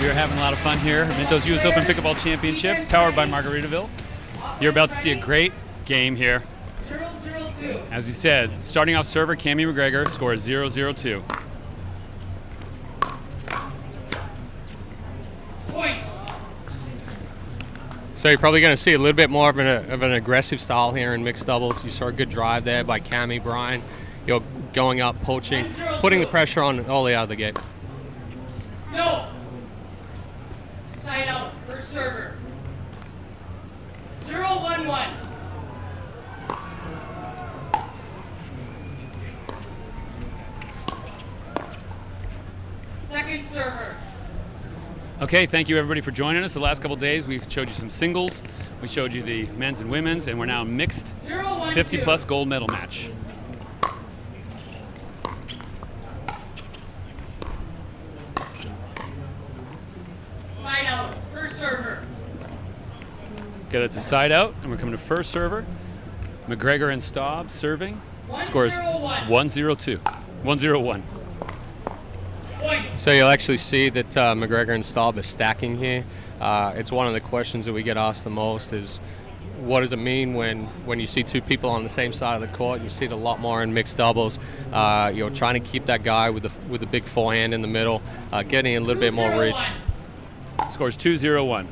We are having a lot of fun here. Minto's U.S. Open Pickleball Championships, powered by Margaritaville. You're about to see a great game here. As we said, starting off server, MacGregor, score is 0-0-2. So you're probably going to see a little bit more of an aggressive style here in mixed doubles. You saw a good drive there by Cammy, Brian. You're going up, poaching, putting the pressure on all the out of the gate. No. Side out, first server. 0-1-1. Second server. Okay, thank you everybody for joining us. The last couple days we've showed you some singles, we showed you the men's and women's, and we're now mixed 50-plus gold medal match. Side out, first server. Okay, that's a side out, and we're coming to first server. MacGregor and Staub serving. Scores 1-0-2. 1-0-1. So you'll actually see that MacGregor and Staub are stacking here. It's one of the questions that we get asked the most is, what does it mean when you see two people on the same side of the court? You see it a lot more in mixed doubles. You're trying to keep that guy with the big forehand in the middle, getting a little bit more reach. Scores 2-0-1.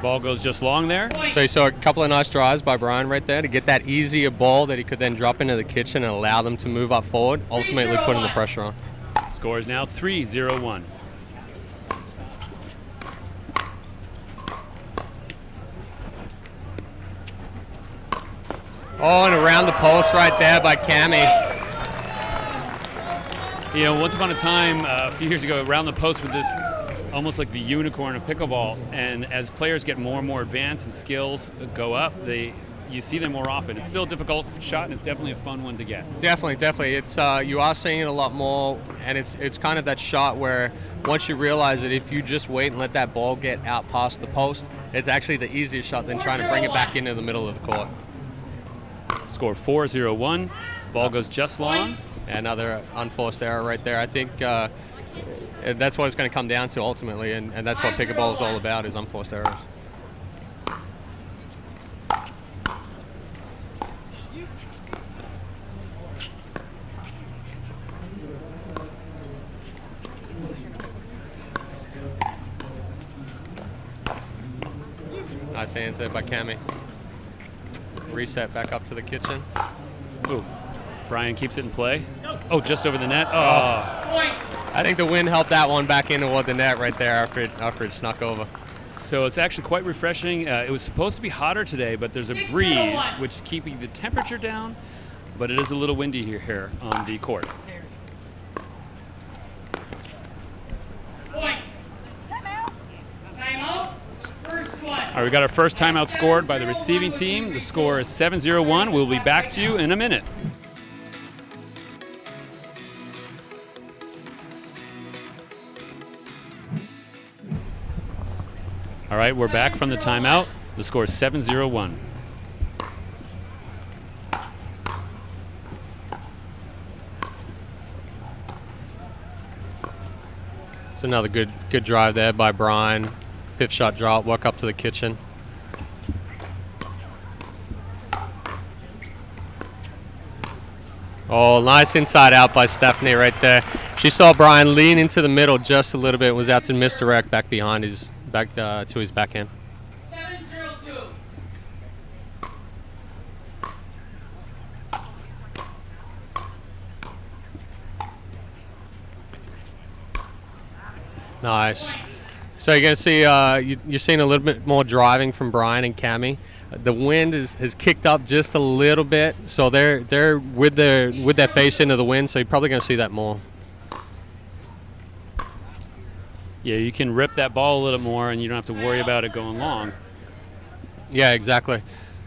Ball goes just long there. So you saw a couple of nice drives by Brian right there to get that easier ball that he could then drop into the kitchen and allow them to move up forward, ultimately putting the pressure on. Score is now 3-0-1. Oh, and around the post right there by Cammy. You know, once upon a time, a few years ago, around the post with this, almost like the unicorn of pickleball, and as players get more and more advanced and skills go up, you see them more often. It's still a difficult shot, and it's definitely a fun one to get. Definitely. It's you are seeing it a lot more, and it's kind of that shot where once you realize that if you just wait and let that ball get out past the post, it's actually the easiest shot than trying to bring it back into the middle of the court. Score 4-0-1. Ball goes just long. Another unforced error right there. I think that's what it's going to come down to ultimately, and that's what pickleball is all about, is unforced errors. Nice answer by Cammy. Reset back up to the kitchen. Ooh, Brian keeps it in play. Oh, just over the net. Oh. I think the wind helped that one back into the net right there after it snuck over. So it's actually quite refreshing. It was supposed to be hotter today, but there's a breeze which is keeping the temperature down, but it is a little windy here on the court. All right, we got our first timeout scored by the receiving team. The score is 7-0-1. We'll be back to you in a minute. All right, we're back from the timeout. The score is 7-0-1. It's another good drive there by Brian. Fifth shot drop, walk up to the kitchen. Oh, nice inside out by Stephanie right there. She saw Brian lean into the middle just a little bit, was out to misdirect back behind his to his backhand. 7-0-2. Nice. So you're going to see, you're seeing a little bit more driving from Brian and Cammy. The wind has kicked up just a little bit, so they're with their face into the wind, so you're probably going to see that more. Yeah, you can rip that ball a little more, and you don't have to worry about it going long. Yeah, exactly.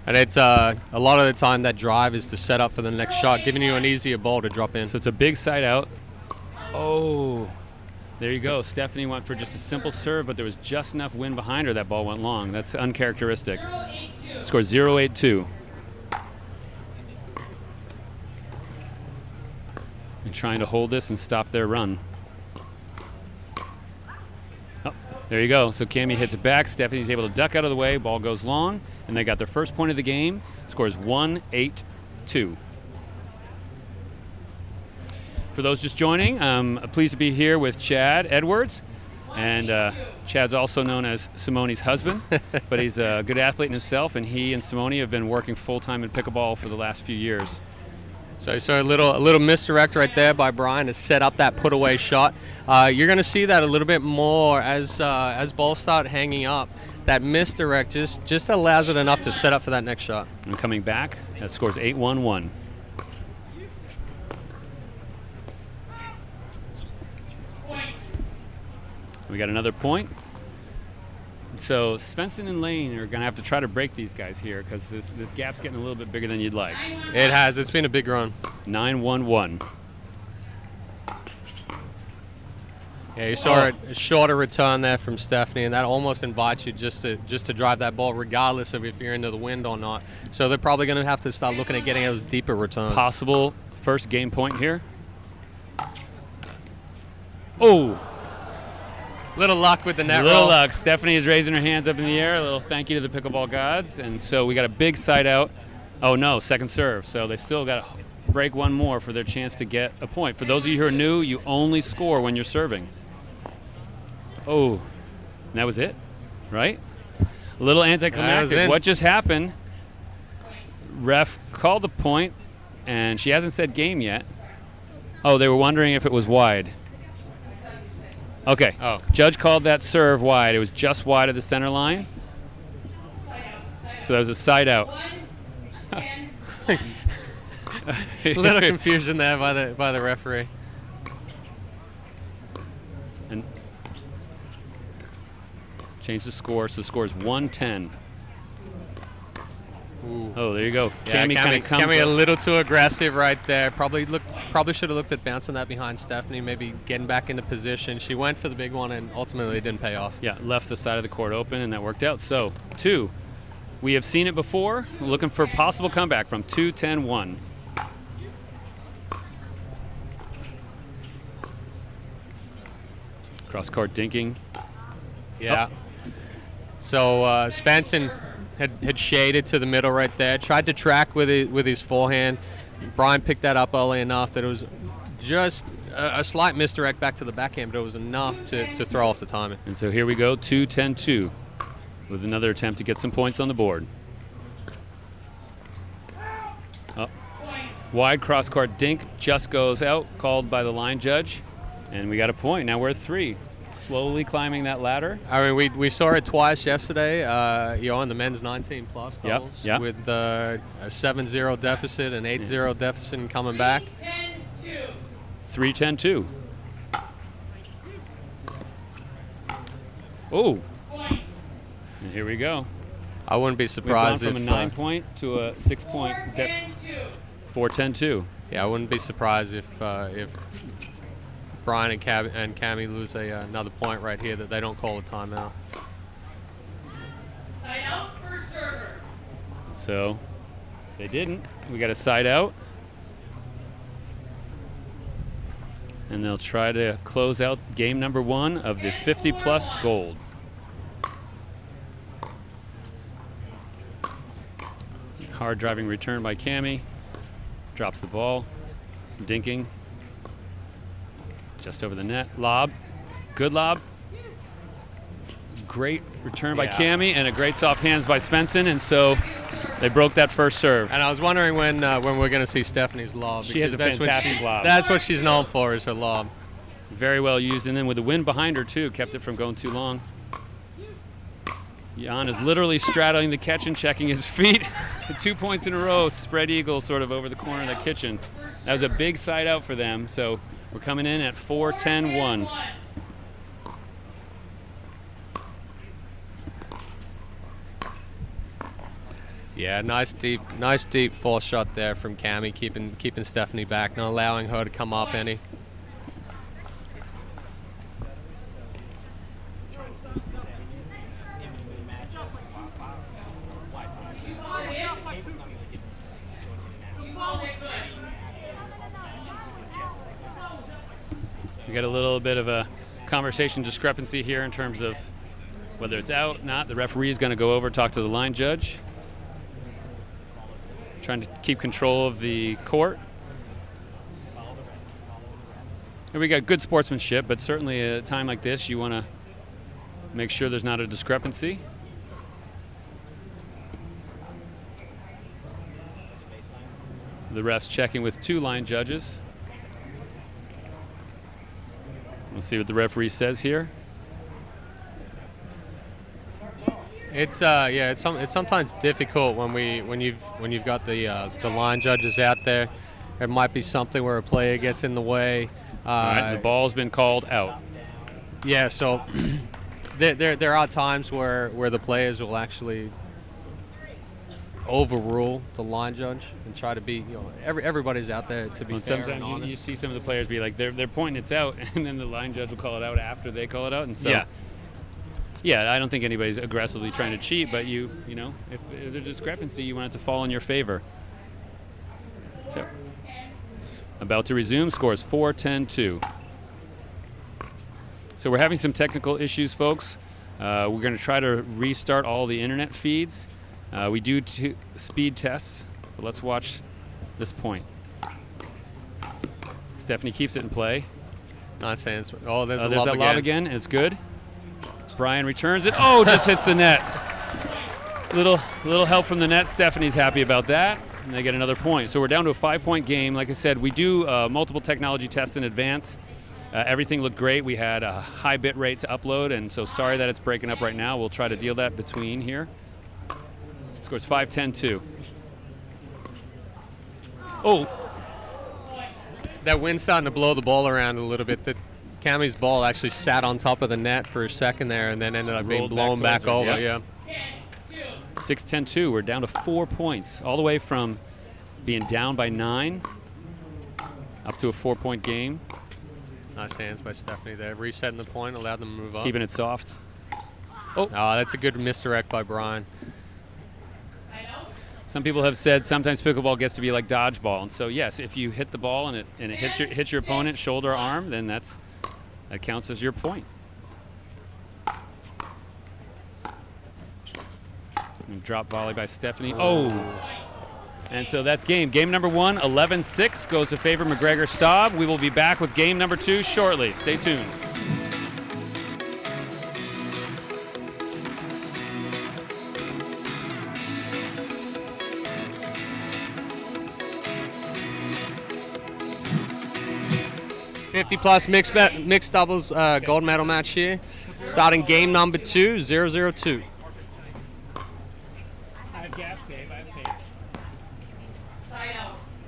And it's a lot of the time that drive is to set up for the next shot, giving you an easier ball to drop in. So it's a big side out. Oh. There you go. Stephanie went for just a simple serve, but there was just enough wind behind her that ball went long. That's uncharacteristic. Score 0-8-2. And trying to hold this and stop their run. Oh, there you go. So Cammie hits it back. Stephanie's able to duck out of the way. Ball goes long, and they got their first point of the game. Scores 1-8-2. For those just joining, I'm pleased to be here with Chad Edwards. And Chad's also known as Simone's husband, but he's a good athlete in himself, and he and Simone have been working full-time in pickleball for the last few years. So a little misdirect right there by Brian to set up that put-away shot. You're going to see that a little bit more as balls start hanging up. That misdirect just allows it enough to set up for that next shot. And coming back, that scores 8-1-1. We got another point. So Svensson and Lane are going to have to try to break these guys here because this gap's getting a little bit bigger than you'd like. It has. It's been a big run. 9-1-1. Yeah, you saw a shorter return there from Stephanie, and that almost invites you just to drive that ball regardless of if you're into the wind or not. So they're probably going to have to start looking at getting those deeper returns. Possible first game point here. Oh! Little luck with the net roll. Little luck. Stephanie is raising her hands up in the air. A little thank you to the pickleball gods. And so we got a big side out. Oh, no, second serve. So they still got to break one more for their chance to get a point. For those of you who are new, you only score when you're serving. Oh, and that was it, right? A little anticlimactic. What just happened? Ref called the point, and she hasn't said game yet. Oh, they were wondering if it was wide. Okay. Oh. Judge called that serve wide. It was just wide of the center line. So that was a side out. A little confusion there by the referee. And change the score. So the score is 1-10. Ooh. Oh, there you go. Yeah, Cammie a little too aggressive right there. Probably should have looked at bouncing that behind Stephanie, maybe getting back into position. She went for the big one, and ultimately it didn't pay off. Yeah, left the side of the court open, and that worked out. So, 2. We have seen it before. We're looking for a possible comeback from 2-10-1. Cross-court dinking. Yeah. Oh. So Svensson had shaded to the middle right there. Tried to track with his forehand. Brian picked that up early enough that it was just a slight misdirect back to the backhand, but it was enough to throw off the timing. And so here we go, 2-10-2, with another attempt to get some points on the board. Oh. Wide cross-court dink just goes out, called by the line judge. And we got a point. Now we're at 3. Slowly climbing that ladder. I mean, we saw it twice yesterday. On the men's 19+ doubles with a 7-0 deficit, an 8-0 deficit, and coming back. 3-10-2. Oh, and here we go. I wouldn't be surprised We've gone from a 9-point to a 6-point. 4-10-2. Yeah, I wouldn't be surprised if Brian and Cammie lose another point right here that they don't call a timeout. Side out for server. So they didn't. We got a side out. And they'll try to close out game number 1 of the 50+ gold. Hard driving return by Cammie. Drops the ball. Dinking. Just over the net. Lob. Good lob. Great return by Cammie, and a great soft hands by Svensson, and so they broke that first serve. And I was wondering when we're going to see Stephanie's lob. She has a fantastic lob. That's what she's known for, is her lob. Very well used, and then with the wind behind her too, kept it from going too long. Jan is literally straddling the catch and checking his feet. 2 points in a row, spread eagle sort of over the corner of the kitchen. That was a big side out for them, so we're coming in at 4-10-1. Yeah, nice deep force shot there from Cammie, keeping Stephanie back, not allowing her to come up any. We got a little bit of a conversation discrepancy here in terms of whether it's out, not. The referee is going to go over, talk to the line judge. Trying to keep control of the court. And we got good sportsmanship, but certainly at a time like this, you want to make sure there's not a discrepancy. The ref's checking with 2 line judges. We'll see what the referee says here. It's it's sometimes difficult when you've got the line judges out there. It might be something where a player gets in the way. All right, the ball's been called out. Yeah, so there are times where the players will actually overrule the line judge and try to be, everybody's out there to be Well, fair and sometimes honest. you see some of the players be like, they're pointing it's out, and then the line judge will call it out after they call it out. And so, yeah, I don't think anybody's aggressively trying to cheat, but you know, if there's a discrepancy, you want it to fall in your favor. So, about to resume, scores 4-10-2. So we're having some technical issues, folks. We're going to try to restart all the internet feeds. We do speed tests, but let's watch this point. Stephanie keeps it in play. Nice hands. Oh, there's a There's lob that again. lob again, and it's good. Brian returns it. Oh, just hits the net. Little help from the net. Stephanie's happy about that, and they get another point. So we're down to a 5-point game. Like I said, we do multiple technology tests in advance. Everything looked great. We had a high bit rate to upload, and so sorry that it's breaking up right now. We'll try to deal that between here. Scores 5-10-2. Oh, That wind's starting to blow the ball around a little bit. Cammie's ball actually sat on top of the net for a second there and then ended up being Rolled blown back back over. towards her, Yeah. 6-10-2. We're down to 4 points, all the way from being down by 9 up to a 4-point game. Nice hands by Stephanie there. Resetting the point, allowed them to move up. Keeping it soft. Oh, that's a good misdirect by Brian. Some people have said sometimes pickleball gets to be like dodgeball, and so yes, if you hit the ball and it hits your opponent shoulder or arm, then that counts as your point. And drop volley by Stephanie. Oh, and so that's game. Game number 1, 11-6 goes to favor MacGregor Staub. We will be back with game number 2 shortly. Stay tuned. +50 mixed doubles gold medal match here. Starting game number 2, 0-0-2. I have gap tape.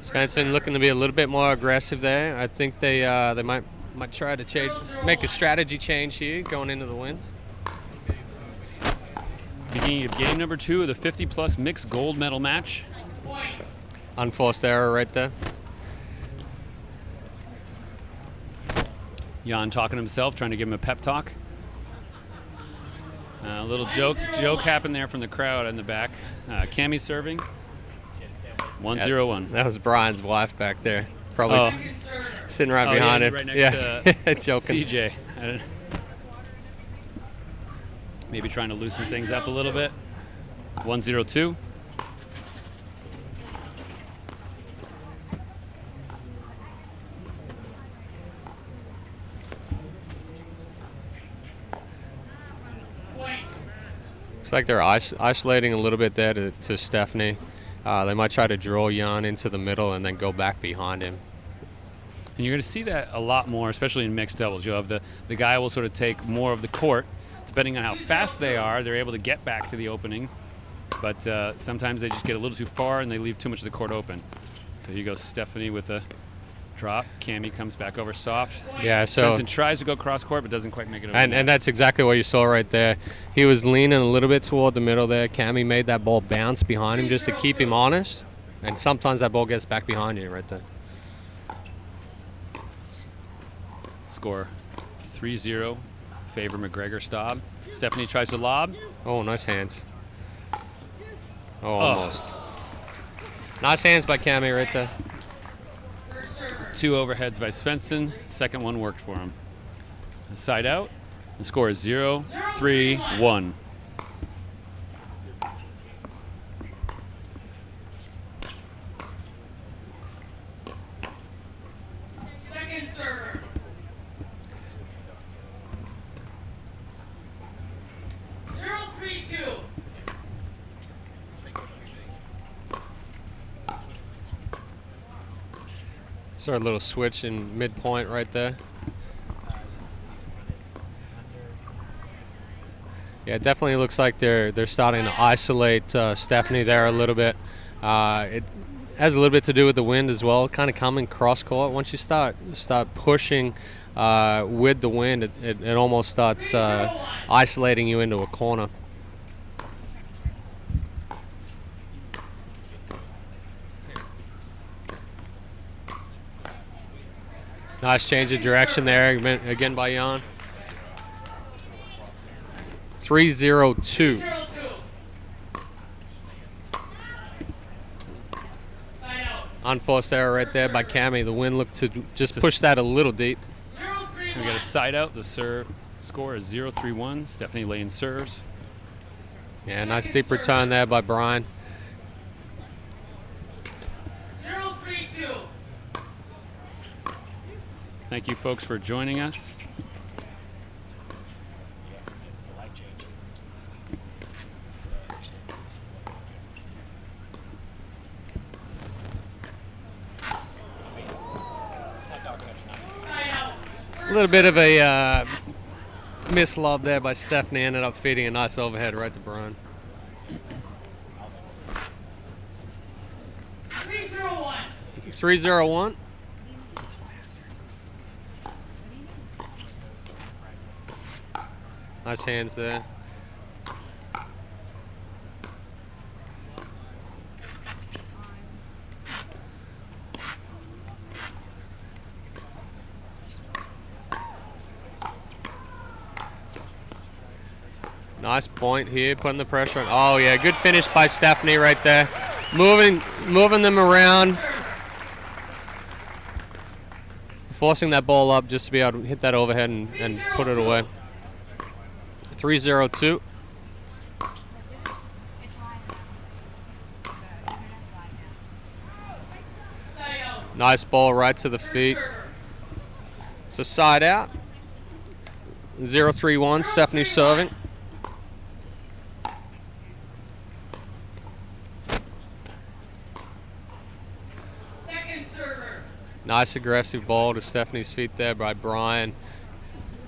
Svensson looking to be a little bit more aggressive there. I think they might try to make a strategy change here going into the wind. Beginning of game number 2 of the 50+ mixed gold medal match. Unforced error right there. Jan talking to himself, trying to give him a pep talk. A little joke happened there from the crowd in the back. Cammie serving. 1-0-1. That was Brian's wife back there. Probably sitting right behind him. Right next to joking. CJ. Maybe trying to loosen things up a little bit. 1-0-2. Looks like they're isolating a little bit there to Stephanie. They might try to draw Jan into the middle and then go back behind him. And you're going to see that a lot more, especially in mixed doubles. You'll have the guy will sort of take more of the court. Depending on how fast they are, they're able to get back to the opening. But sometimes they just get a little too far and they leave too much of the court open. So here goes Stephanie with a drop. Cammie comes back over soft. Yeah, so Svensson tries to go cross court but doesn't quite make it over. and that's exactly what you saw right there. He was leaning a little bit toward the middle there. Cammie made that ball bounce behind him just to keep him honest. And sometimes that ball gets back behind you right there. Score 3-0, favor MacGregor Staub. Stephanie tries to lob. Oh, nice hands. Oh, almost. Nice hands by Cammie right there. 2 overheads by Svensson. Second one worked for him. Side out. The score is 0-3-1. Second server. Zero, 3-2. So a little switch in midpoint right there. Yeah, it definitely looks like they're starting to isolate Stephanie there a little bit. It has a little bit to do with the wind as well, kind of coming cross court. Once you start pushing with the wind, it almost starts isolating you into a corner. Nice change of direction there again by Jan. 3-0-2. Unforced error right there by Cammy. The wind looked to just push that a little deep. We got a side out. The score is 0-3-1. Stephanie Lane serves. Yeah, nice deep return there by Brian. 0-3-2. Thank you, folks, for joining us. A little bit of a miss lob there by Stephanie. Ended up feeding a nice overhead right to Brian. 3-0-1. 3-0-1. Nice hands there. Nice point here, putting the pressure on. Oh yeah, good finish by Stephanie right there. Moving them around. Forcing that ball up just to be able to hit that overhead and put it away. 3-0-2. Nice ball right to the feet. It's a side out. 0-3-1, Stephanie serving. Nice aggressive ball to Stephanie's feet there by Brian.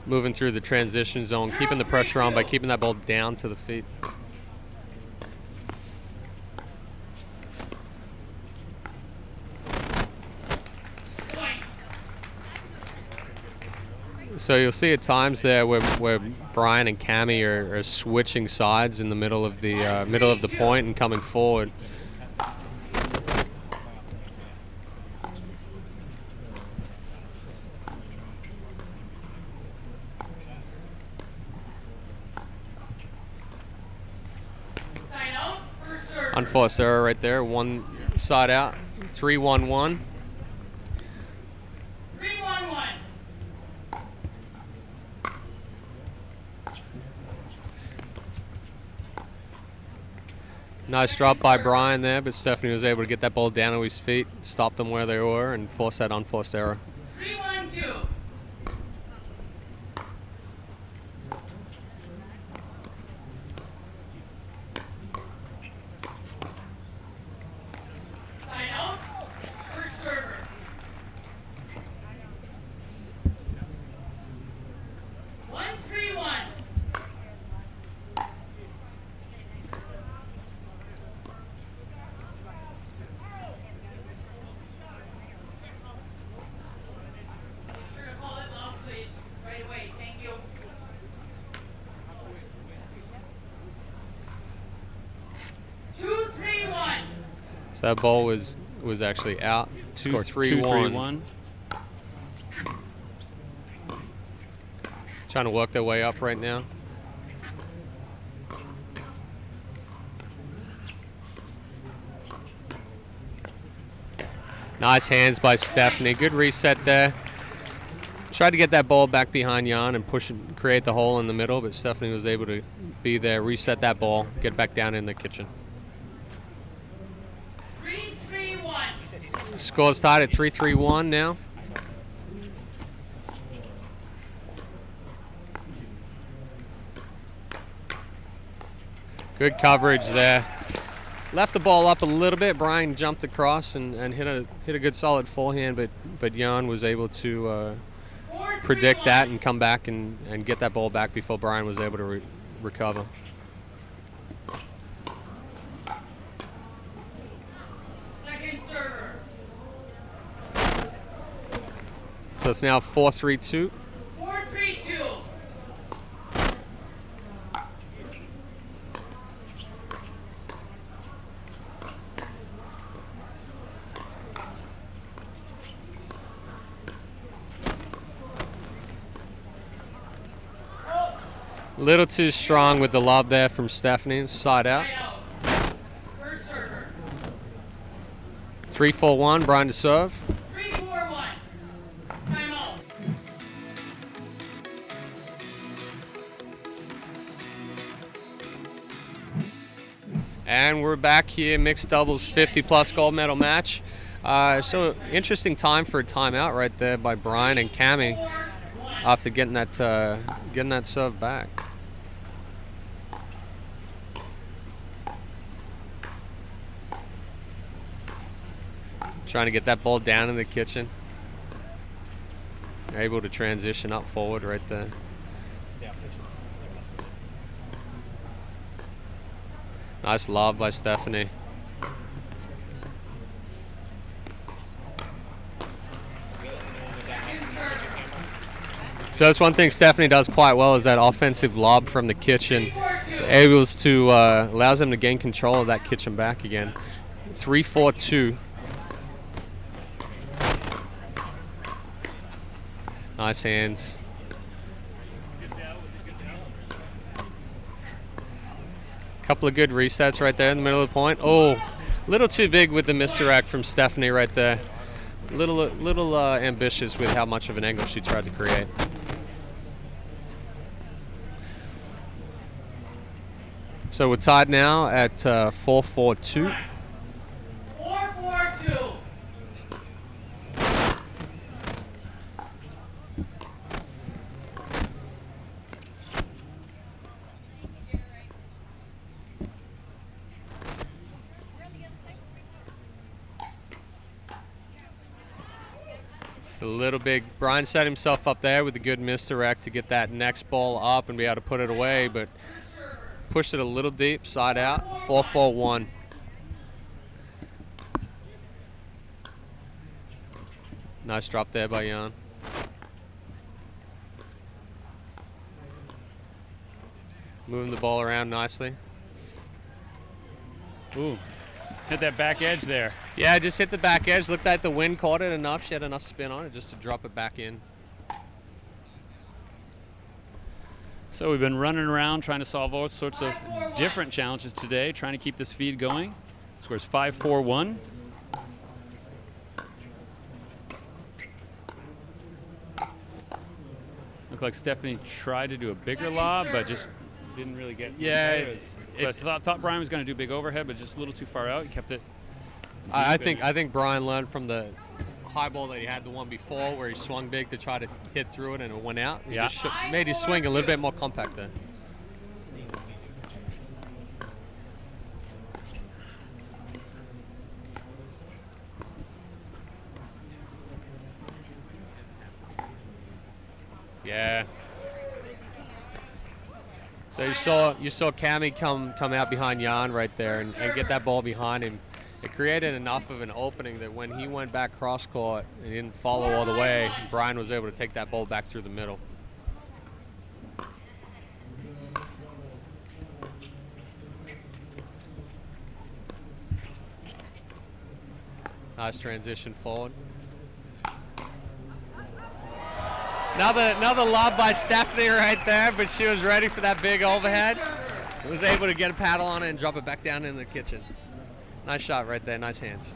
Moving through the transition zone, keeping the pressure on by keeping that ball down to the feet. So you'll see at times there where Brian and Cammy are switching sides in the middle of the point and coming forward. Unforced error right there. One side out. 3-1-1. 3-1-1. Nice drop by Brian there, but Stephanie was able to get that ball down to his feet, stop them where they were, and force that unforced error. 3-1-2. So that ball was actually out. Score 3-1. Trying to work their way up right now. Nice hands by Stephanie. Good reset there. Tried to get that ball back behind Jan and push and create the hole in the middle, but Stephanie was able to be there, reset that ball, get back down in the kitchen. 3-3-1. Score's tied at 3-3-1 now. Good coverage there. Left the ball up a little bit. Brian jumped across and hit a good solid forehand, but Jan was able to predict that and come back and get that ball back before Brian was able to recover. Second server. So it's now 4-3-2. 4-3-2. Little too strong with the lob there from Stephanie. Side out. Timeout. First server. 3-4-1. Brian to serve. 3-4-1. Timeout. And we're back here, mixed doubles 50-plus gold medal match. So interesting time for a timeout right there by Brian and Cami after getting that serve back. Trying to get that ball down in the kitchen. Able to transition up forward right there. Nice lob by Stephanie. So that's one thing Stephanie does quite well is that offensive lob from the kitchen. Allows them to gain control of that kitchen back again. 3-4-2. Nice hands. Couple of good resets right there in the middle of the point. Oh, a little too big with the misdirect from Stephanie right there. Little ambitious with how much of an angle she tried to create. So we're tied now at 4-4-2. 4-4-2. It's a little big. Brian set himself up there with a good misdirect to get that next ball up and be able to put it away, but pushed it a little deep, side out, 4-4-1. Nice drop there by Jan. Moving the ball around nicely. Ooh, hit that back edge there. Yeah, just hit the back edge. Looked like the wind caught it enough. She had enough spin on it just to drop it back in. So we've been running around trying to solve all sorts of different challenges today, trying to keep this feed going. Scores 5-4-1. Looked like Stephanie tried to do a bigger lob, but just didn't really get. Yeah, I thought Brian was going to do big overhead, but just a little too far out. He kept it. I think Brian learned from the high ball that he had the one before where he swung big to try to hit through it and it went out. He just made his swing a little bit more compact there. Yeah. So you saw Cami come out behind Jan right there and get that ball behind him. It created enough of an opening that when he went back cross court and didn't follow all the way, Brian was able to take that ball back through the middle. Nice transition forward. Another lob by Stephanie right there, but she was ready for that big overhead. Was able to get a paddle on it and drop it back down in the kitchen. Nice shot right there, nice hands.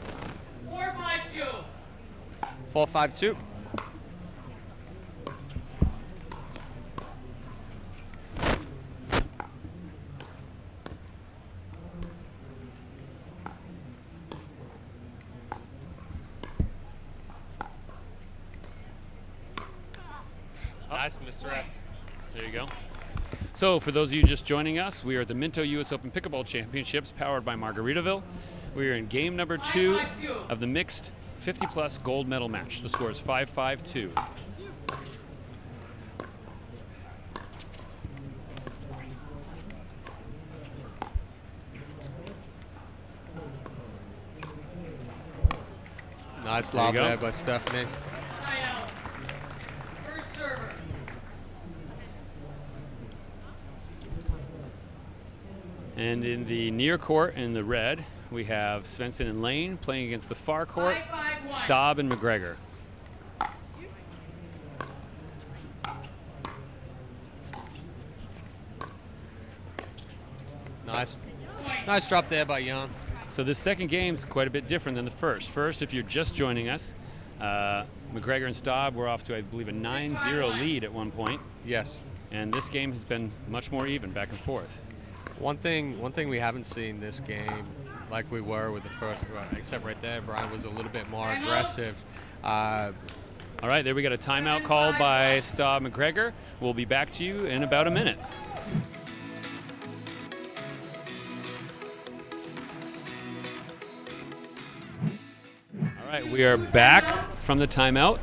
4-5-2. 4-5-2. Nice misdirect. There you go. So for those of you just joining us, we are at the Minto US Open Pickleball Championships powered by Margaritaville. We are in game number 2 of the mixed 50-plus gold medal match. The score is 5-5-2. Nice lob there by Stephanie. Timeout. First server. And in the near court in the red, we have Svensson and Lane playing against the far court, 5-5-1. Staub and MacGregor. Nice drop there by Jan. So this second game is quite a bit different than the first. First, if you're just joining us, MacGregor and Staub were off to, I believe, a 9-0 lead at one point. Yes. And this game has been much more even, back and forth. One thing we haven't seen this game, like we were with the first, except right there, Brian was a little bit more aggressive. All right, there we got a timeout called by Staub MacGregor. We'll be back to you in about a minute. All right, we are back from the timeout.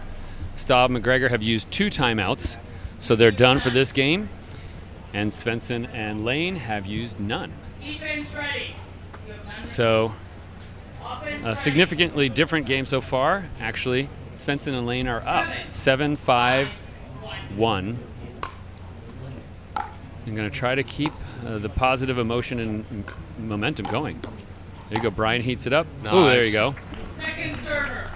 Staub and MacGregor have used 2 timeouts, so they're done for this game. And Svensson and Lane have used none. Defense ready. So Offense a ready. significantly different game so far. Actually, Svensson and Lane are up 7-5-1. I'm going to try to keep the positive emotion and momentum going. There you go. Brian heats it up. Nice. Oh, there you go. Second server.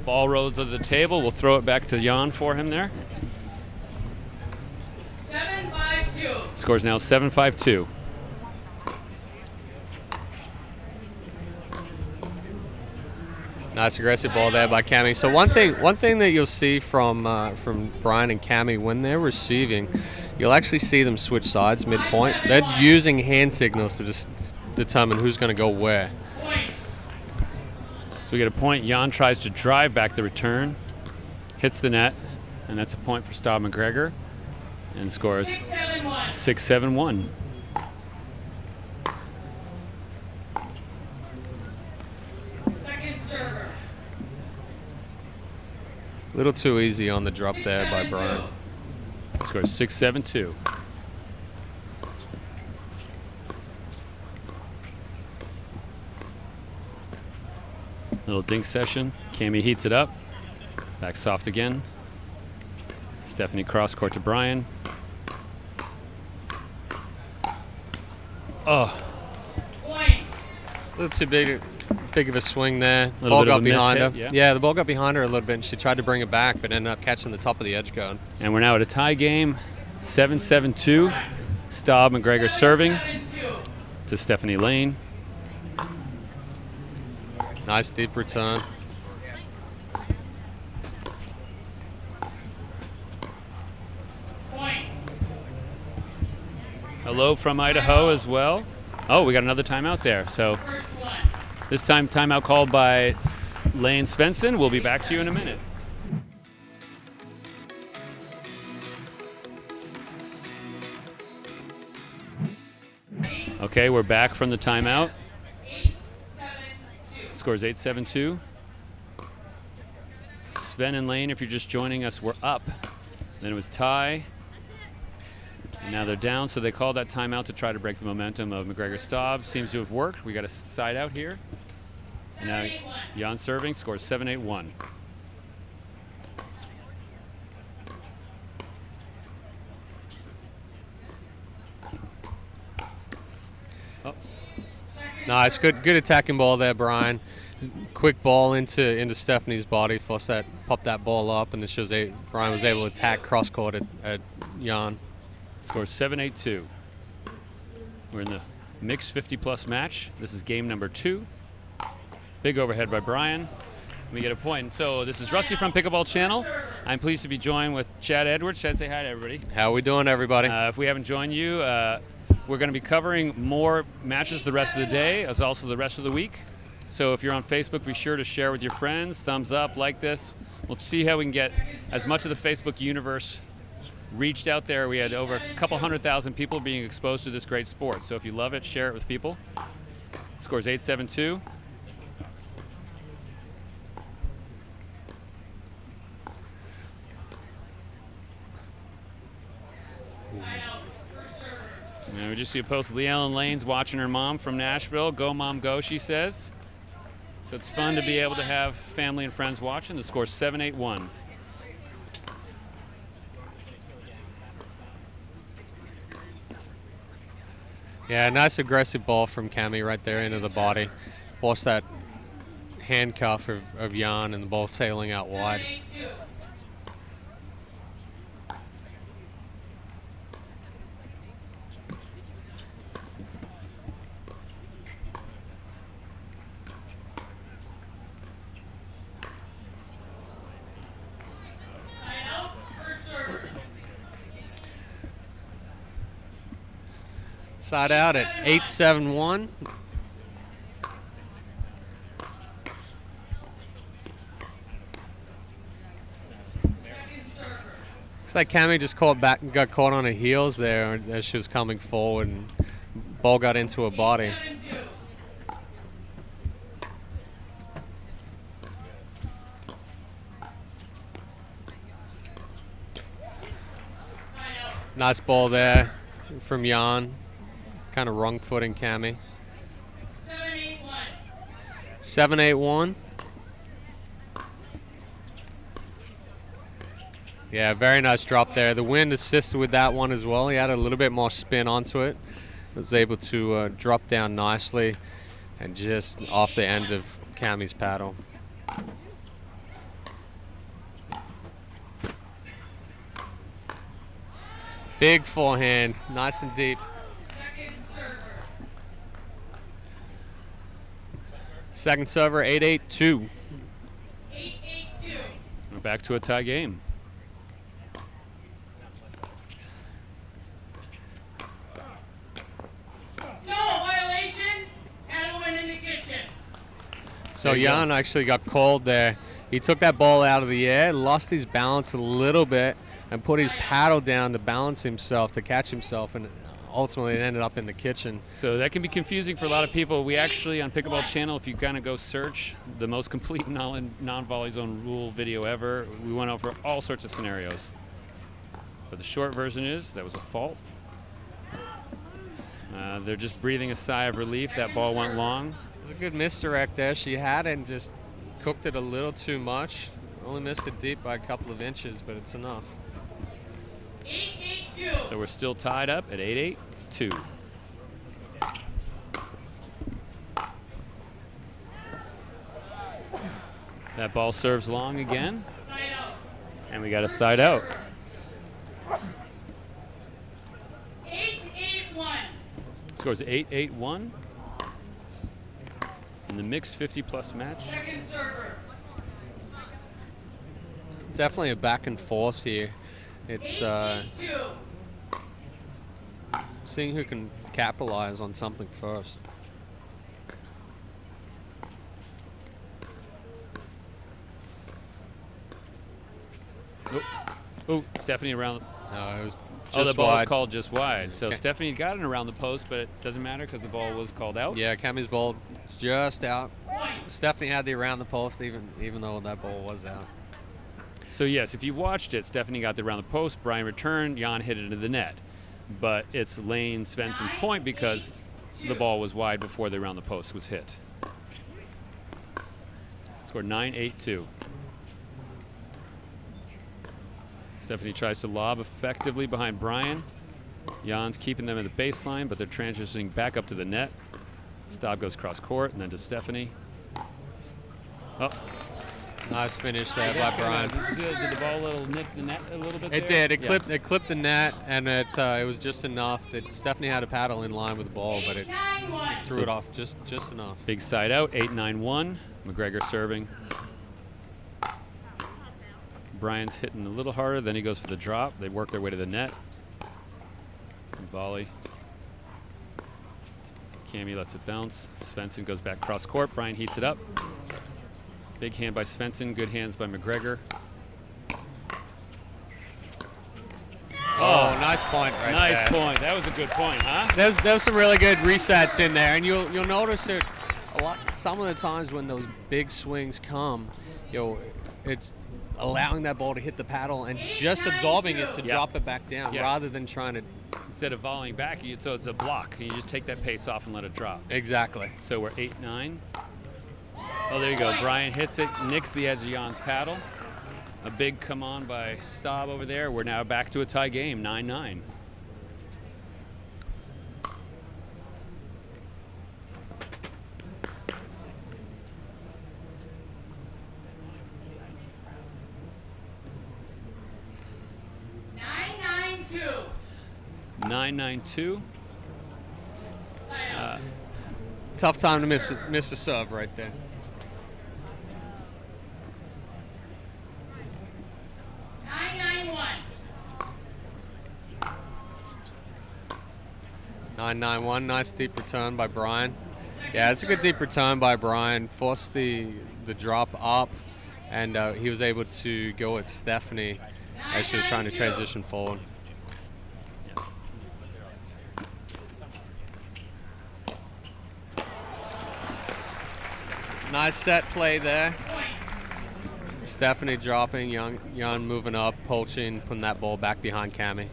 Ball rolls to the table. We'll throw it back to Jan for him there. 7-5-2. Score's now 7-5-2. Nice aggressive ball there by Cami. So one thing that you'll see from Brian and Cami when they're receiving, you'll actually see them switch sides midpoint. They're using hand signals to just determine who's going to go where. Point. So we get a point. Jan tries to drive back the return, hits the net, and that's a point for Staub MacGregor, and scores 6-7-1. 6-7-1. Second server. A little too easy on the drop there by Brian. Scores 6-7-2. Little dink session. Cami heats it up. Back soft again. Stephanie cross court to Brian. Oh, Point. A little too big of a swing there. Little Ball bit of got a miss behind her. hit, Yeah, the ball got behind her a little bit, and she tried to bring it back, but ended up catching the top of the edge guard. and we're now at a tie game. 7-7-2. Staub MacGregor serving 7-2. to Stephanie Lane. Nice deep return. Point. Hello from Idaho as well. Oh, we got another timeout there. So First one. this time timeout called by Lane Svensson. We'll be back to you in a minute. Okay, we're back from the timeout. 8-7-2. Scores 8-7-2. Sven and Lane, if you're just joining us, were up. Then it was tie. And now they're down, so they called that timeout to try to break the momentum of MacGregor Staub. Seems to have worked. We got a side out here. And now Jan serving, scores 7-8-1. Nice, good attacking ball there, Brian. Quick ball into Stephanie's body, popped that ball up, and then Brian was able to attack cross court at Jan. Scores 7-8-2. We're in the mixed 50-plus match. This is game number 2. Big overhead by Brian. We get a point. So this is Rusty from Pickleball Channel. I'm pleased to be joined with Chad Edwards. Chad, say hi to everybody. How we doing, everybody? If we haven't joined you, we're going to be covering more matches the rest of the day, as also the rest of the week. So if you're on Facebook, be sure to share with your friends. Thumbs up, like this. We'll see how we can get as much of the Facebook universe reached out there. We had over a couple 100,000 people being exposed to this great sport. So if you love it, share it with people. Score's 8-7-2. And we just see a post. Leanne Lane's watching her mom from Nashville. Go, Mom, go, she says. So it's fun to be able to have family and friends watching. The score's 7-8-1. Yeah, nice aggressive ball from Cami right there into the body. Forced that handcuff of Jan and the ball sailing out wide. 7-8-2. Side out at 8-7-1. Looks like Cami just got caught on her heels there as she was coming forward, and ball got into her body. Nice ball there from Jan. Kind of wrong footing Cami. 7-8-1. Yeah, very nice drop there. The wind assisted with that one as well. He had a little bit more spin onto it. Was able to drop down nicely and just off the end of Cami's paddle. Big forehand, nice and deep. Second server, 8-8-2. 8-8-2. We're back to a tie game. No violation. Paddle went in the kitchen. So There you Jan go. actually got called there. He took that ball out of the air, lost his balance a little bit, and put his paddle down to balance himself, to catch himself, and ultimately it ended up in the kitchen. So that can be confusing for a lot of people. We actually, on Pickleball Channel, if you kind of go search the most complete non-volley zone rule video ever, we went over all sorts of scenarios. But the short version is that was a fault. They're just breathing a sigh of relief. That ball went long. It was a good misdirect there. She had it and just cooked it a little too much. Only missed it deep by a couple of inches, but it's enough. 8-8-2. So we're still tied up at 8-8-2. That ball serves long again, Side out. and we got a side out. 8-8-1. Scores 8-8-1 in the mixed 50-plus match. Second server. Definitely a back and forth here. It's 8-8-2. seeing who can capitalize on something first. Oh, Stephanie around. No, it was Oh, the just ball was wide. called just wide. So Okay. Stephanie got it around the post, but it doesn't matter because the ball was called out. Yeah, Cami's ball just out. Point. Stephanie had the around the post, even though that ball was out. So yes, if you watched it, Stephanie got the around the post. Brian returned. Jan hit it into the net. But it's Lane Svensson's point because the ball was wide before the around the post was hit. Scored 9-8-2. Stephanie tries to lob effectively behind Brian. Jan's keeping them at the baseline, but they're transitioning back up to the net. Staub goes cross court and then to Stephanie. Oh, Nice finish there by Brian. Did the ball nip the net a little bit It there? did. It Yeah. clipped the net, and it was just enough that Stephanie had a paddle in line with the ball, but it 8-9-1. threw it off just enough. Big side out, 8-9-1. MacGregor serving. Brian's hitting a little harder, then he goes for the drop. They work their way to the net. Some volley. Cammy lets it bounce. Svensson goes back cross court. Brian heats it up. Big hand by Svensson, good hands by MacGregor. Oh, nice point right nice there. Point. That was a good point, huh? There's some really good resets in there, and you'll notice that some of the times when those big swings come, it's allowing that ball to hit the paddle and just absorbing it to drop it back down rather than trying to. Instead of volleying back, so it's a block. You just take that pace off and let it drop. Exactly. So we're 8-9. Oh, there you go. Brian hits it, nicks the edge of Jan's paddle. A big come on by Staub over there. We're now back to a tie game, 9-9. (9-9-2). Tough time to miss a serve right there. 9-9-1. Nice deep return by Brian. Yeah, it's a good deep return by Brian. Forced the drop up, and he was able to go with Stephanie as she was trying to transition forward. Nice set play there. Stephanie dropping, Jan moving up, poaching, putting that ball back behind Cammy.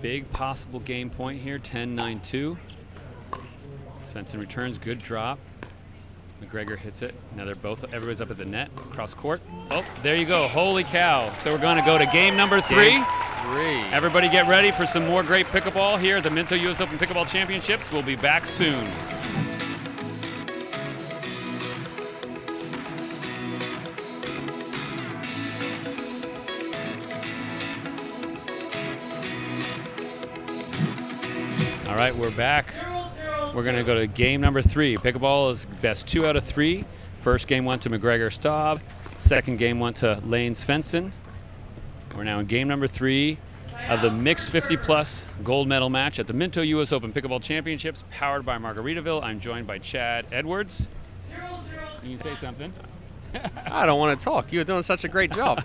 Big possible game point here, 10-9-2. Svensson returns, good drop. MacGregor hits it. Now everybody's up at the net, cross court. Oh, there you go, holy cow. So we're gonna go to game number 3. Game 3. Everybody get ready for some more great pickleball here at the Minto US Open Pickleball Championships. We'll be back soon. All right, we're back. We're going to go to game number 3. Pickleball is best 2 out of 3. First game went to MacGregor Staub. Second game went to Lane Svensson. We're now in game number 3 of the mixed 50-plus gold medal match at the Minto US Open Pickleball Championships, powered by Margaritaville. I'm joined by Chad Edwards. You can say something. I don't want to talk. You were doing such a great job.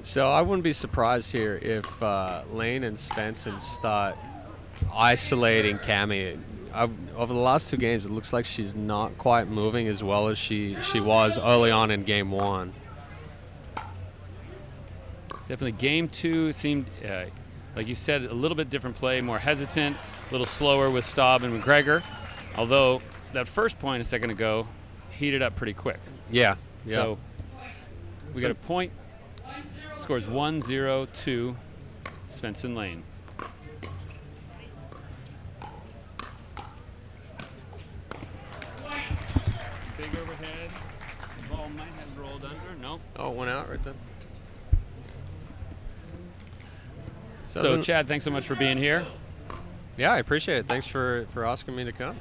So I wouldn't be surprised here if Lane and Svensson start isolating Cammy. Over the last 2 games, it looks like she's not quite moving as well as she was early on in game 1. Definitely game 2 seemed, like you said, a little bit different play, more hesitant, a little slower with Staub and MacGregor. Although that first point a second ago heated up pretty quick. Yeah. So we got a point. Scores 1-0 Svensson Lane. Big overhead. The ball might have rolled under. Nope. Oh, it went out right then. So Chad, thanks so much for being here. Yeah, I appreciate it. Thanks for asking me to come.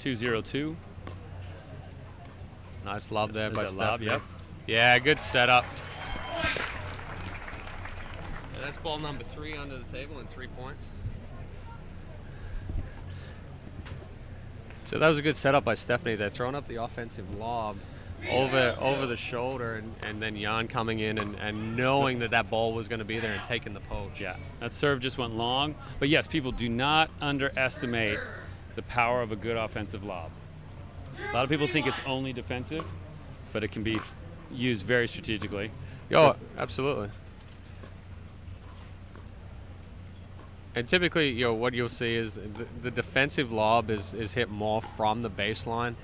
2-0-2. Nice lob there by Stephanie. Yep. Yeah, good setup. Yeah, that's ball number 3 under the table and 3 points. So that was a good setup by Stephanie. They're throwing up the offensive lob over the shoulder, and then Jan coming in and knowing that ball was going to be there and taking the poach. Yeah, that serve just went long. But yes, people do not underestimate the power of a good offensive lob. A lot of people think it's only defensive, but it can be used very strategically. Oh, absolutely. And typically, what you'll see is the defensive lob is hit more from the baseline.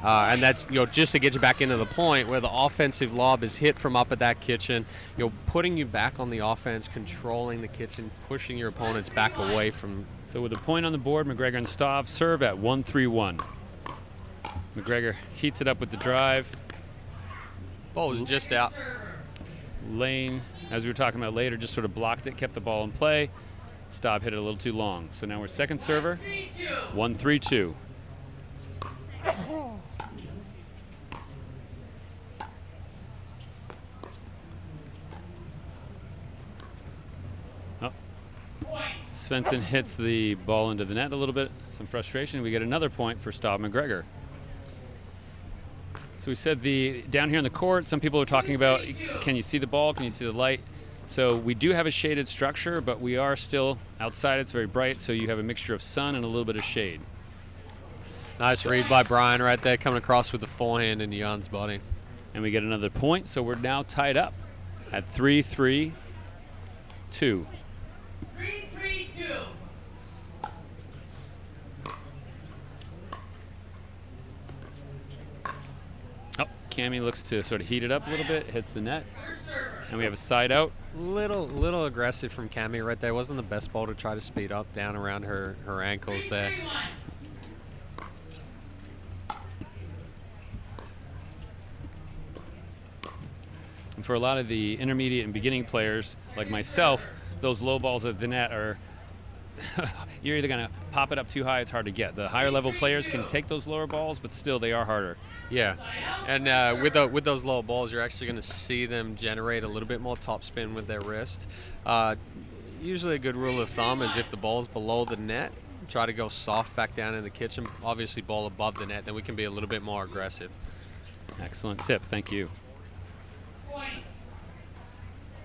And that's just to get you back into the point, where the offensive lob is hit from up at that kitchen, putting you back on the offense, controlling the kitchen, pushing your opponents back away from. So with a point on the board, MacGregor and Staub serve at 1-3-1. MacGregor heats it up with the drive. Ball was just out. Lane, as we were talking about later, just sort of blocked it, kept the ball in play. Staub hit it a little too long. So now we're second server, 1-3-2. Oh. Svensson hits the ball into the net a little bit. Some frustration. We get another point for Staub MacGregor. So we said down here in the court, some people are talking about, can you see the ball? Can you see the light? So we do have a shaded structure, but we are still outside. It's very bright, so you have a mixture of sun and a little bit of shade. Nice read by Brian right there, coming across with the forehand into Jan's body. And we get another point, so we're now tied up at 3-3-2. 3-3-2. Oh, Cammy looks to sort of heat it up a little bit, hits the net, and we have a side out. Little aggressive from Cammy right there. Wasn't the best ball to try to speed up down around her ankles there. And for a lot of the intermediate and beginning players like myself, those low balls at the net are you're either going to pop it up too high, it's hard to get. The higher level players can take those lower balls, but still they are harder. Yeah, and with those low balls, you're actually going to see them generate a little bit more topspin with their wrist. Usually a good rule of thumb is if the ball's below the net, try to go soft back down in the kitchen. Obviously ball above the net, then we can be a little bit more aggressive. Excellent tip, thank you.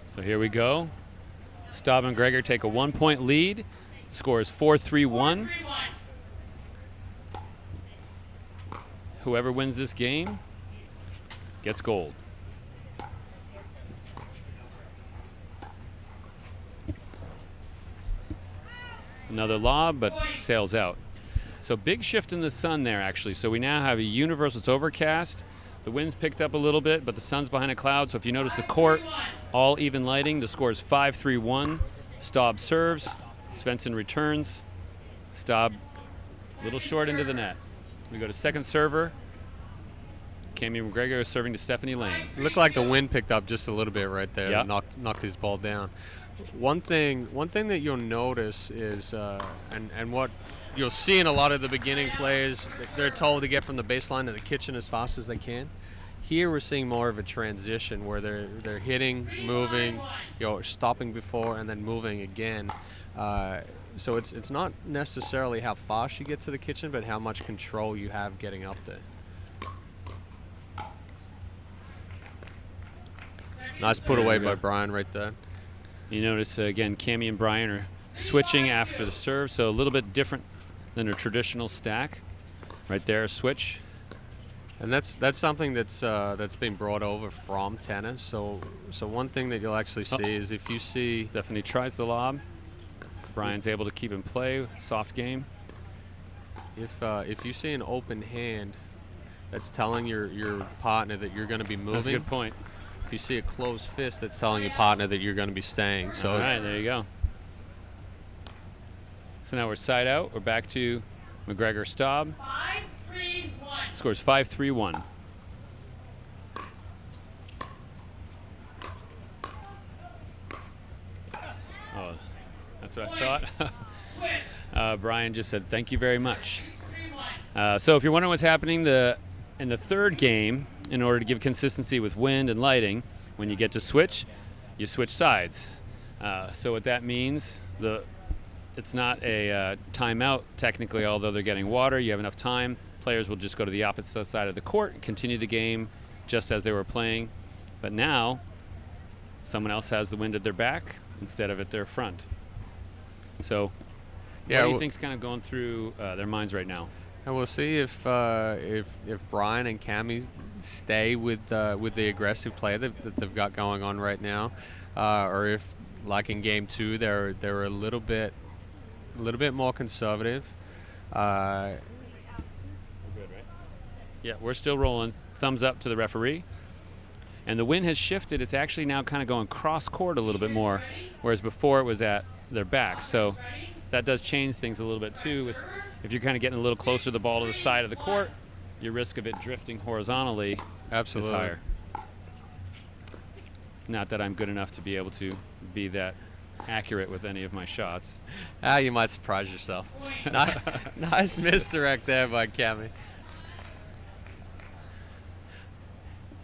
So here we go. Staub and MacGregor take a 1-point lead. Score is 4-3-1. Whoever wins this game gets gold. Another lob, but sails out. So big shift in the sun there, actually. So we now have a universal, it's overcast. The wind's picked up a little bit, but the sun's behind a cloud. So if you notice the court, all even lighting. The score is 5-3-1. Staub serves. Svensson returns. Staub a little short into the net. We go to second server. Cammy MacGregor is serving to Stephanie Lane. It looked like the wind picked up just a little bit right there. Yep. Knocked his ball down. One thing that you'll notice is, and what you'll see in a lot of the beginning players, they're told to get from the baseline to the kitchen as fast as they can. Here we're seeing more of a transition where they're hitting, moving, stopping before and then moving again. So it's not necessarily how fast you get to the kitchen, but how much control you have getting up there. Nice put away by Brian right there. You notice, again, Cammy and Brian are switching after the serve, so a little bit different than a traditional stack. Right there, a switch. And that's something that's been brought over from tennis. So one thing that you'll actually see is if you see Stephanie tries the lob, Brian's able to keep in play, soft game. If you see an open hand, that's telling your partner that you're going to be moving. That's a good point. If you see a closed fist, that's telling your partner that you're going to be staying. So all right, there you go. So now we're side out. We're back to MacGregor Staub. 5-3-1. Scores 5-3-1. Oh, that's what I thought. Brian just said, thank you very much. So if you're wondering what's happening in the third game, in order to give consistency with wind and lighting, when you get to switch, you switch sides. So what that means, it's not a timeout technically, although they're getting water. You have enough time. Players will just go to the opposite side of the court and continue the game just as they were playing. But now, someone else has the wind at their back instead of at their front. So what do you think's kind of going through their minds right now? And we'll see if Brian and Cammy stay with the aggressive play that they've got going on right now, or if, like in game 2, they're a little bit more conservative. We're good, right? Yeah, we're still rolling. Thumbs up to the referee. And the wind has shifted. It's actually now kind of going cross court a little bit more, whereas before it was at their back. So that does change things a little bit too. If you're kind of getting a little closer to the ball to the side of the court, your risk of it drifting horizontally is higher. Not that I'm good enough to be able to be that accurate with any of my shots. You might surprise yourself. Nice misdirect there by Cami.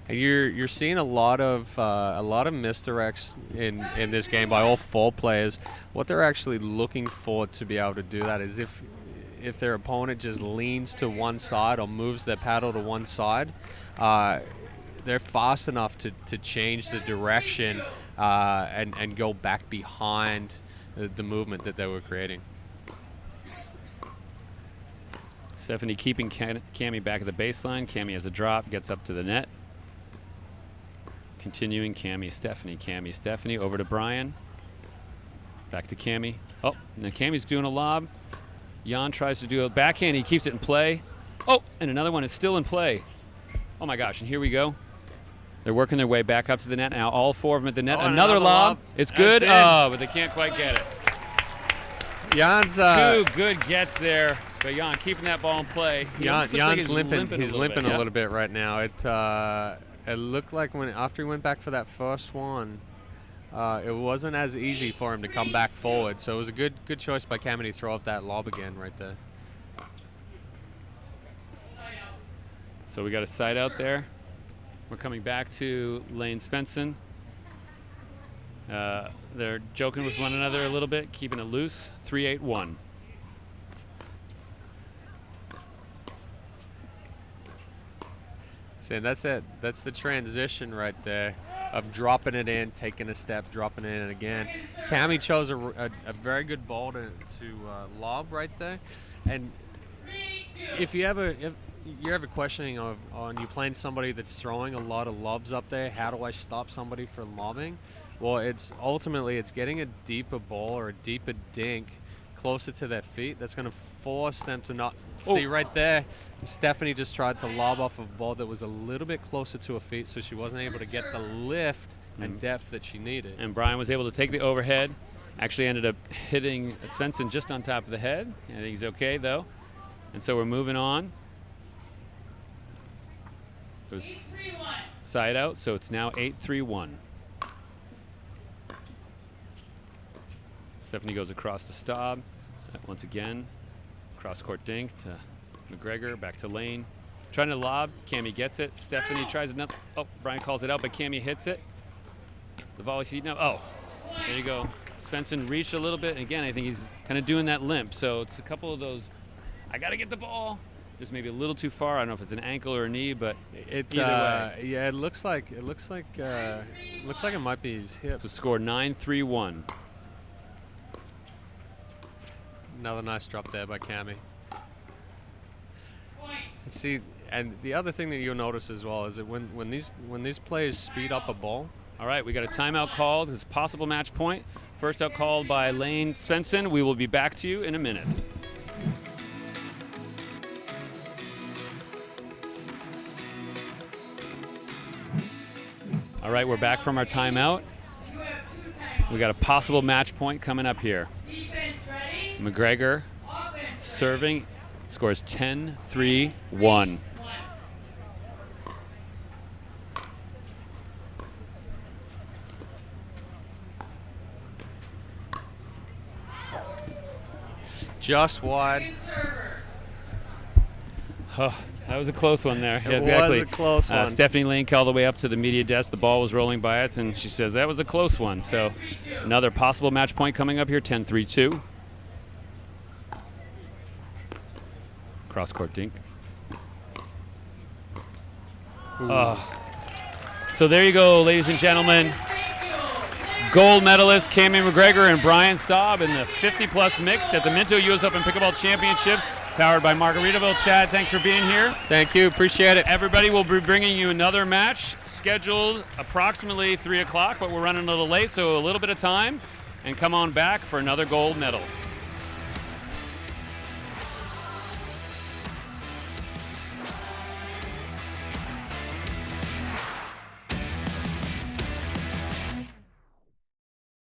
You're seeing a lot of misdirects in this game by all 4 players. What they're actually looking for to be able to do that is if their opponent just leans to one side or moves their paddle to one side, they're fast enough to change the direction and go back behind the movement that they were creating. Stephanie keeping Cami back at the baseline. Cami has a drop, gets up to the net. Continuing, Cami, Stephanie, over to Brian. Back to Cami. Oh, and then Cami's doing a lob. Jan tries to do a backhand. He keeps it in play. Oh, and another one is still in play. Oh my gosh, and here we go. They're working their way back up to the net now. All 4 of them at the net. Oh, another lob. It's good. Oh, but they can't quite get it. Jan's 2 good gets there. But Jan keeping that ball in play. Jan's limping. He's limping a Yep. little bit right now. It looked like after he went back for that first one, it wasn't as easy for him to come back forward. So it was a good choice by Cami to throw up that lob again right there. So we got a side out there. We're coming back to Lane Svensson. They're joking with one another a little bit, keeping it loose. 3-8-1. See, and that's it. That's the transition right there of dropping it in, taking a step, dropping it in again. Cami chose a very good ball to lob right there. And if you're ever questioning on you playing somebody that's throwing a lot of lobs up there, how do I stop somebody from lobbing? Well, it's getting a deeper ball or a deeper dink closer to their feet that's going to force them to not see right there. Stephanie just tried to lob off a ball that was a little bit closer to her feet, so she wasn't able to get the lift and depth that she needed. And Brian was able to take the overhead. Actually ended up hitting Svensson just on top of the head. I think he's okay though. And so we're moving on. It was side out, so it's now 8-3-1. Stephanie goes across to Staub. Once again, cross-court dink to MacGregor, back to Lane. Trying to lob, Cami gets it. Stephanie tries another, Brian calls it out, but Cami hits it. The volley seat, there you go. Svensson reached a little bit, and again, I think he's kind of doing that limp, so it's a couple of those, I gotta get the ball, just maybe a little too far. I don't know if it's an ankle or a knee, but either way. Yeah, it looks like it might be his hip. To score 9-3-1. Another nice drop there by Cami. See, and the other thing that you'll notice as well is that when these players speed up a ball. All right, we got a timeout called. This is possible match point. First out called by Lane Svensson. We will be back to you in a minute. All right, we're back from our timeout. We got a possible match point coming up here. MacGregor serving, scores 10-3-1. Just wide. Oh, that was a close one there. It was a close one. Stephanie Lane called all the way up to the media desk. The ball was rolling by us, and she says that was a close one. So another possible match point coming up here, 10-3-2. Cross-court dink. So there you go, ladies and gentlemen. Gold medalists Cami MacGregor and Brian Staub in the 50-plus mix at the Minto U.S. Open Pickleball Championships, powered by Margaritaville. Chad, thanks for being here. Thank you, appreciate it. Everybody will be bringing you another match scheduled approximately 3 o'clock, but we're running a little late, so a little bit of time, and come on back for another gold medal.